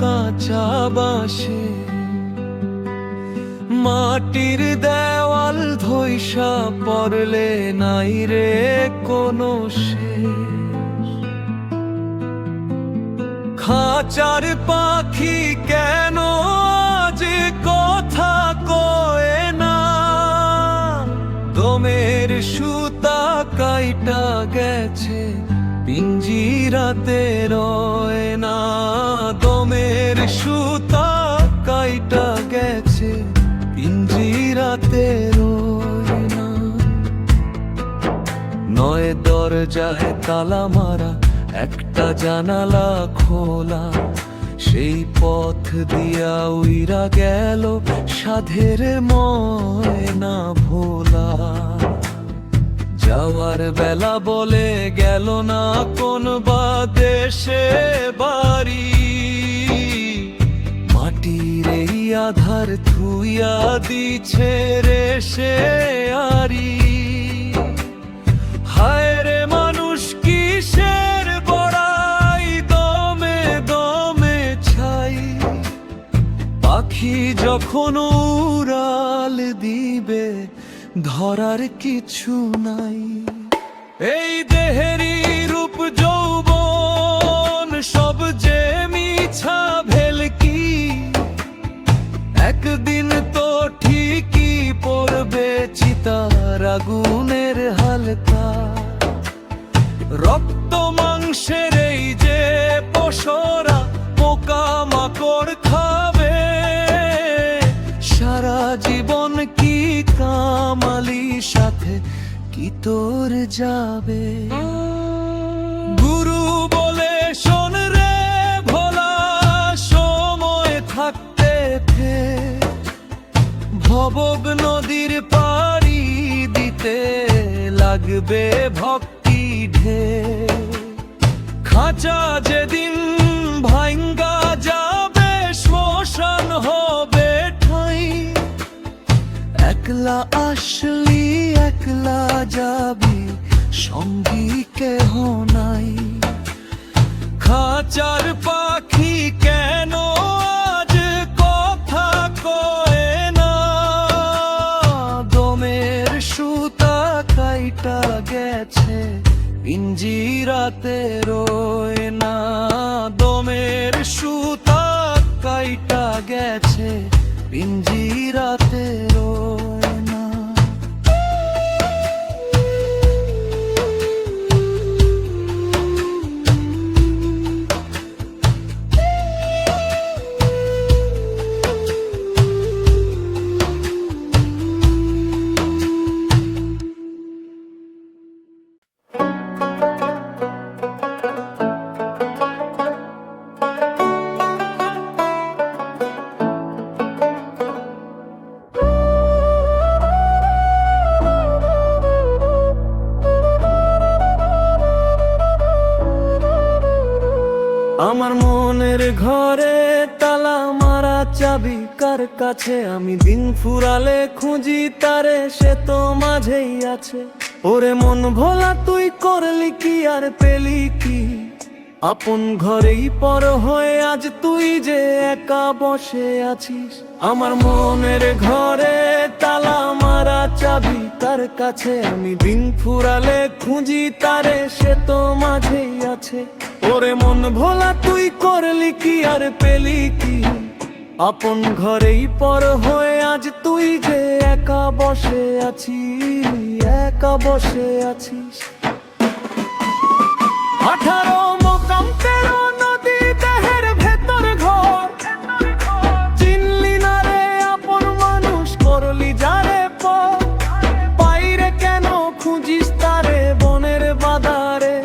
কাঁচা বাঁশে, মাটির দেওয়াল ধইসা পড়লে নাই রে কোনো শেষ। খাঁচার পাখি কেন আজ কথা কয় না, দমের সুতা কাইটা গেছে পিঞ্জিরাতে রয় না, দমের সুতা কাইটা গেছে পিঞ্জিরাতে রয় না। নয় দরজায় তালা মারা, একটা জানালা খোলা, সেই পথ দিয়া উইরা গেল সাধের ময়না ভোলা। যাওয়ার বেলা বলে গেল না কোন বা দেশে বাড়ি, মাটির এই আধার থুইয়া দিছে রে সে আরি। হায় রে মানুষ কিসের বড়াই, দমে দমে ছাই, পাখি যখন উড়াল দিবে ধরার কিছু নাই। এই দেহেরই রূপ যৌবন সব যে মিছা ভেলকি, একদিন তো ঠিকই পড়বে চিতার আগুনের হালকা। রক্ত মাংসের এই যে পশরা পোকা মাকড় খাবে, সারা জীবন কি কামালি সাথে কি তোর যাবে। গুরু বলে শোন রে ভোলা, সময় থাকতে ভবগ নদীর পাড়ি দিতে লাগবে ভক্তি ঢের। খাঁচা যেদিন ভাঙ্গা যাবে শ্মশান হবে ঠাই, একলা আসলি একলা যাবি সঙ্গী কেহ নাই। খাঁচার পাখি কেন আজ কথা কয় না, দমের সুতা কাইটা গেছে পিঞ্জিরাতে রয় না, দমের সুতা কাইটা গেছে পিঞ্জিরাতে রয় না। আমার মনের ঘরে তালা মারা চাবি কার কাছে, আমি দিন ফুরালে খুঁজি তারে সে তো মাঝেই আছে। ওরে মন ভোলা তুই করলি কি আর পেলি কি, আপন ঘরেই পর হয়ে আজ তুই যে একা বসে আছিস। আমার মনের ঘরে তালা মারা চাবি কার কাছে, আমি দিন ফুরালে খুঁজি তারে সে তো মাঝেই আছে। ওরে মন ভোলা তুই করলি কি আর পেলি কি, আপন ঘরেই পর হয়ে আজ তুই যে একা বসে আছিস, একা বসে আছিস। 18 মোকাম 13 নদী দেহের ভেতর ঘর, চিনলি না রে আপন মানুষ করলি যারে পর। বাইরে কেন খুঁজিস তারে বনের বাদারে,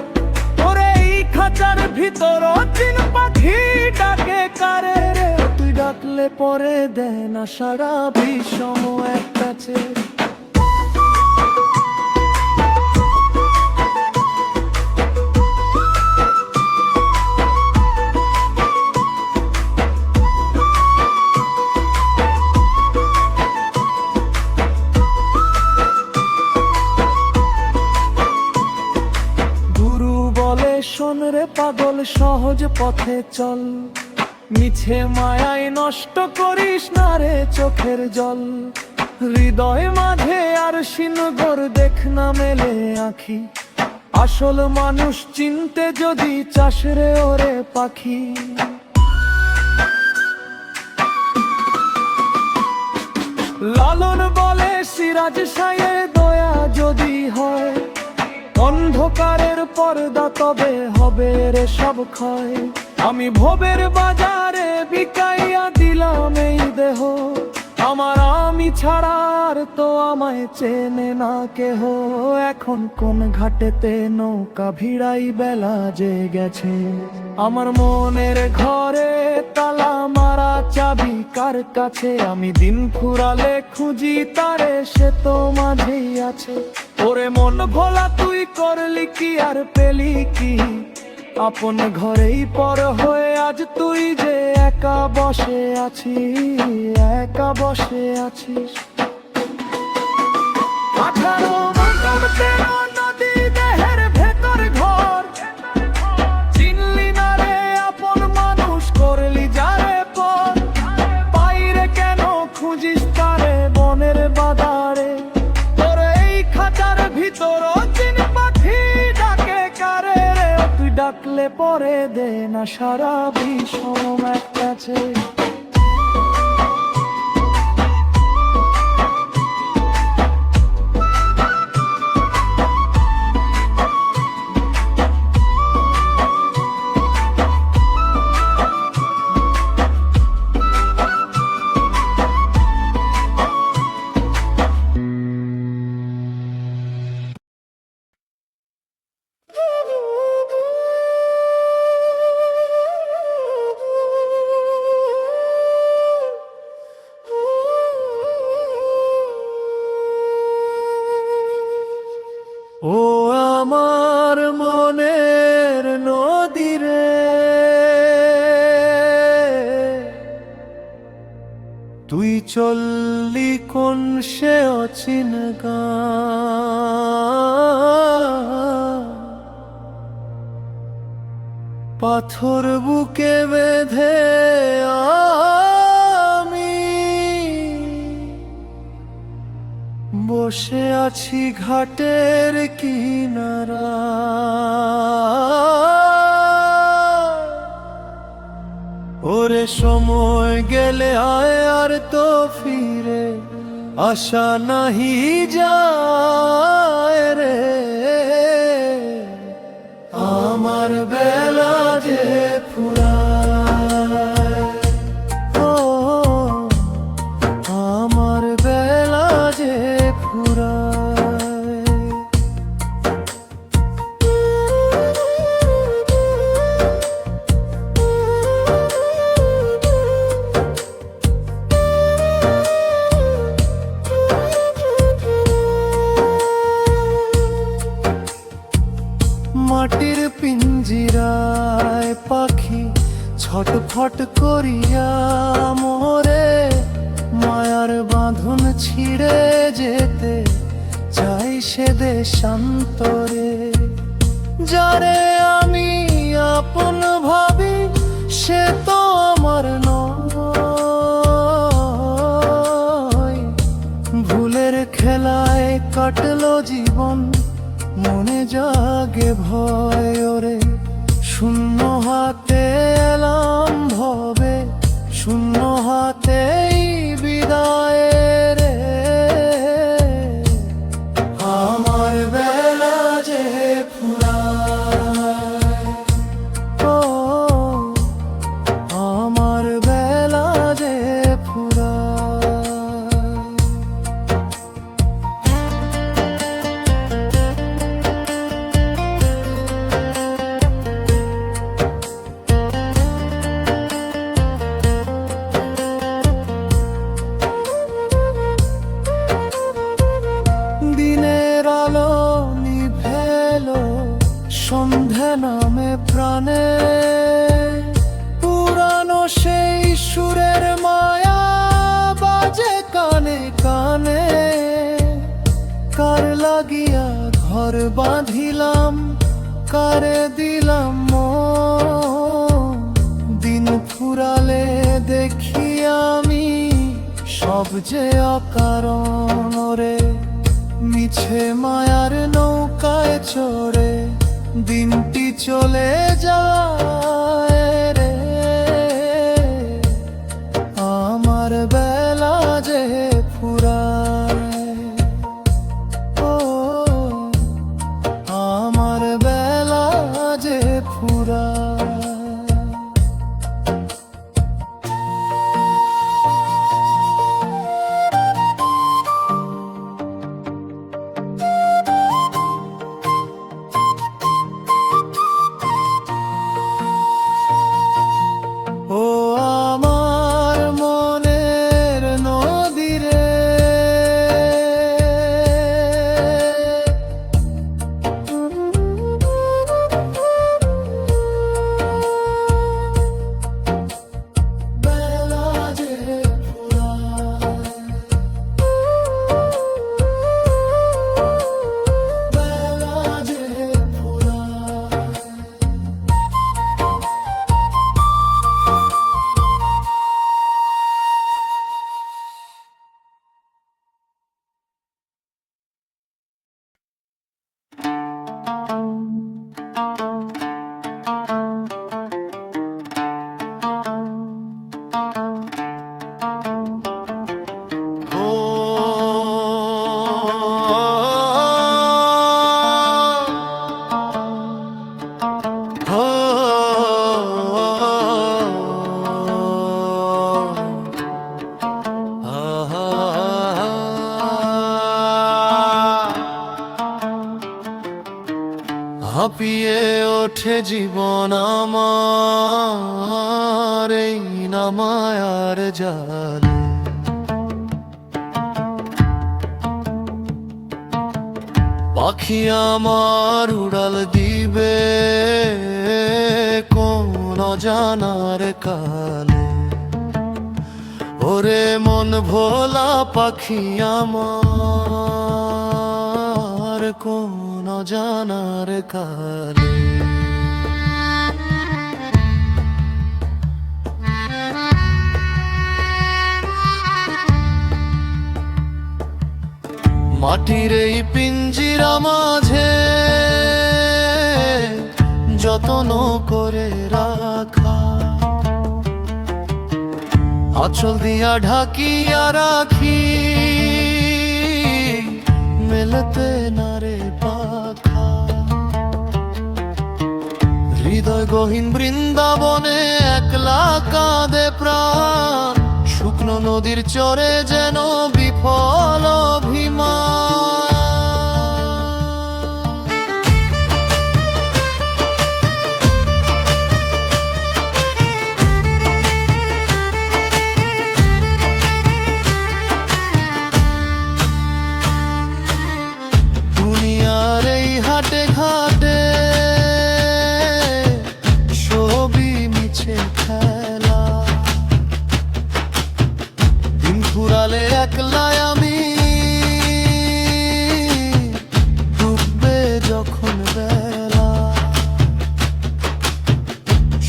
ওরে এই খাঁচার ভিতর চিন পাখি ডাকে কারে রে, তুই ডাকলে পরে দেয় না সারা বিষম এক কাছে। শোন রে পাগল সহজ পথে চল, মিছে মায়ায় নষ্ট করিস না রে চোখের জল। হৃদয় মাঝে আর সিনগর দেখ না মেলে আঁখি, আসল মানুষ চিনতে যদি চাস রে ওরে পাখি। লালন বলে সিরাজ সায়ে দয়া যদি হয়, অন্ধকারের পর্দা তবে হবে রে সব ক্ষয়। আমি ভবের বাজারে বিকাইয়া দিলাম এই দেহ, আমার আমি ছাড়া আর তো আমায় চেনে না কেহ। এখন কোন ঘাটেতে নৌকা ভিড়াই বেলা যে গেছে, আমার মনের ঘরে তালা মারা চাবি কার কাছে। আমি দিন ফুরালে খুঁজি তারে, সে তো মাঝেই আছে। ওরে মন ভোলা তুই করলি কি আর পেলি কি, আপন ঘরেই পর হয়ে আজ তুই যে একা বসে আছিস, একা বসে আছিস। 18 মাতম 13 নদী দেহের ভেতর ঘর, চিনলি না রে আপন মানুষ করলি যারে পর। বাইরে কেন খুঁজিস তারে বনের বাদারে, তোর এই খাঁচার ভিতর চিন পাখি ডাকে কারে রে। তুই ডাকলে পরে দে না সারা বিষম এক কাছে। ও আমার মনের নদী রে, তুই চললি কোন সে অচিন গান। পাথর বুকে বেঁধে আমি বসে আছি ঘাটের কিনারা। ওরে সময় গেলে আয় আর তো ফিরে আশা নাহি যায় রে। আমার বেলা যে ফুরায়, ও আমার বেলা যে ফুরায়। মাটির পিঞ্জিরায় পাখি ছটফট করিয়া মোরে, মায়ার বাঁধন ছিঁড়ে যেতে চাই সে দেশান্তরে। যারে আমি আপন ভাবি সে তো আমার নয়। ভুলের খেলায় কাটলো জীবন, মনে জাগে ভয় ওরে। শূন্য হাতে এলাম ভবে, শূন্য হাতেই বিদায় রে। আমার বেলা যে ফুরায়, ও আমার বেলা যে ফুরায়। দিনের আলো নিভেলো সন্ধে নামে প্রাণে, পুরানো সেই সুরের মায়া বাজে কানে কানে। কার লাগিয়া ঘর বাঁধিলাম, কারে দিলাম মন, দিন ফুরালে দেখি আমি সব যে অকারণ রে, মিছে মায়ার নৌকায় চড়ে দিনটি চলে যায় রে। আমার বেলা যে ফুরায়, ও আমার বেলা যে ফুরায়। ও আমার মনের নদী রে, বেলা যে ফুরায়, বেলা যে ফুরায়। হাঁপিয়ে ওঠে জীবন আমার এই নামায়ার জালে, পাখি আমার উড়াল দিবে কোন অজানার কালে। ওরে মন ভোলা পাখি আমার কোন অজানার কালে। মাটির এই পিঞ্জিরা মাঝে যত্ন করে রাখা, আঁচল দিয়া ঢাকিয়া রাখি মেলতে না রে পাখা। হৃদয় গহীন বৃন্দাবনে একলা কাঁদে প্রাণ, শুকনো নদীর চরে যেন বিফল অভিমান। দুনিয়ার এই হাটে ঘাটে সবই মিছে খেলা, দিন ফুরালে একলাই আমি ডুববে যখন বেলা।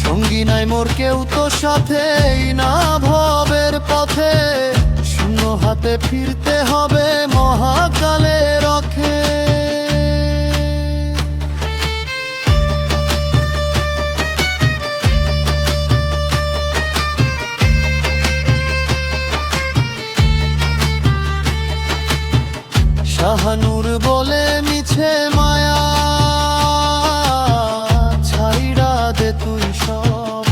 সঙ্গী নাই মোর কেউ তো সাথেই না ভবের পথে, শূন্য হাতে ফিরতে হবে মহাকালে রক্ষে। শাহানুর বলে মিছে মায়া ছাইড়া দে তুই সব,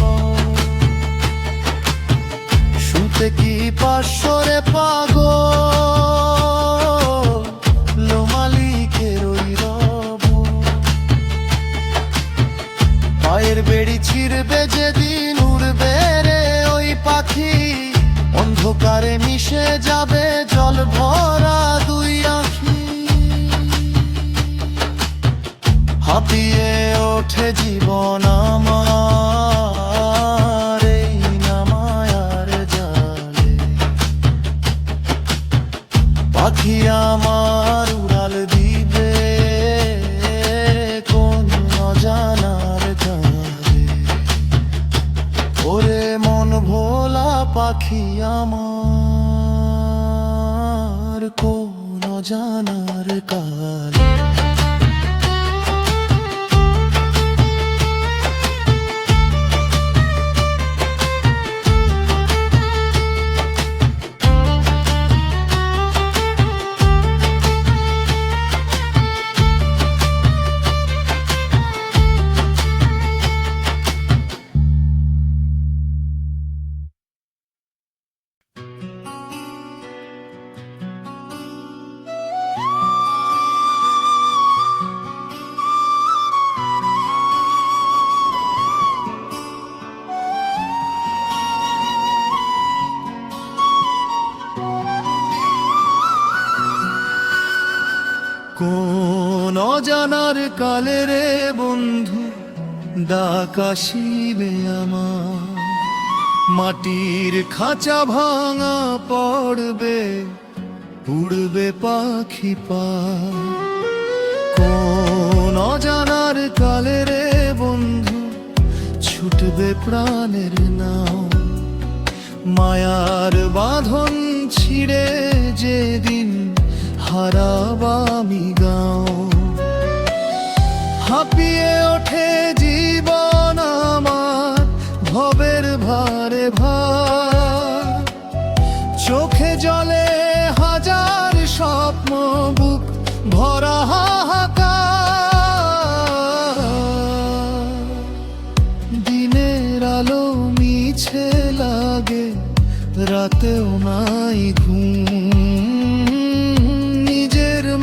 শুনতে কি পাশরে পাগল লোমালিকের ওই রব। পায়ের বেড়ি ছিড়বে যেদিন উড়বে রে ওই পাখি, অন্ধকারে মিশে যাবে জল ভরা দুই আঁখি। হাঁপিয়ে ওঠে জীবন আমার এই নামায়ার জালে, পাখি আমার উড়াল দিবে কোন অজানার কালে। ওরে মন পাখি আমার কোন জানার কাল। কোন অজানার কালে রে বন্ধু ডাক আসিবে আমার, মাটির খাঁচা ভাঙা পড়বে উড়বে পাখি পা। কোন অজানার কালে রে বন্ধু ছুটবে প্রাণের নাও, মায়ার বাঁধন ছিঁড়ে যেদিন হারাবা আমি গাও। হাঁপিয়ে ওঠে জীবন আমার ভবের ভারে ভার, চোখে জলে হাজার স্বপ্ন বুক ভরা হাহাকার। দিনের আলো মিছে লাগে রাতেও নাই ঘুম,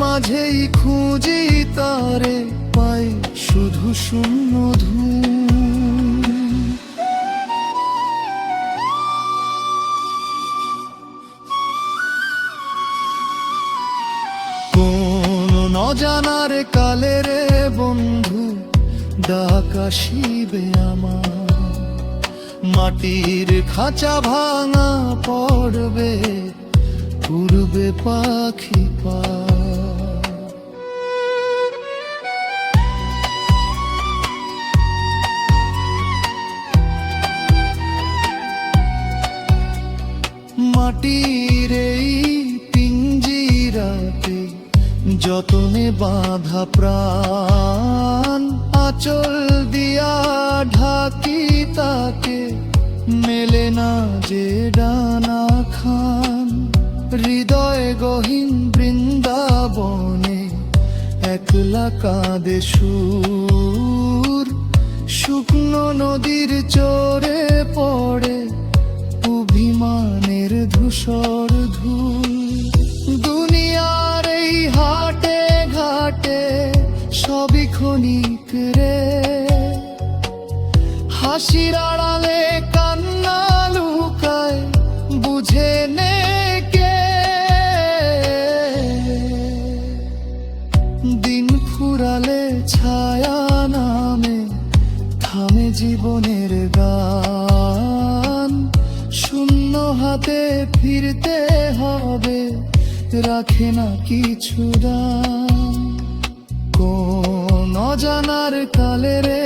মাঝেই খুঁজি তারে পাই শুধু শূন্য ধূম। কোন অজানার কালে রে বন্ধু ডাক আসিবে আমার, মাটির খাঁচা ভাঙা পড়বে উড়বে পাখি পা। মাটির এই পিঞ্জিরাতে যতনে বাঁধা প্রাণ, আঁচল দিয়া ঢাকি তাকে মেলে না যে ডানা খান। হৃদয় গহীন বৃন্দাবনে একলা কাঁদে সুর, শুকনো নদীর চরে পড়ে অভিমানের ধূসর ধূল। দুনিয়ার এই হাটে ঘাটে সবই ক্ষণিক রে, হাসির আড়ালে কান্না লুকায় বুঝে নে কে। দিন ফুরালে ছায়া নামে থামে জীবনের গান, শূন্য হাতে ফিরতে হবে রাখে না কিছু দাম। কোন অজানার কালে রে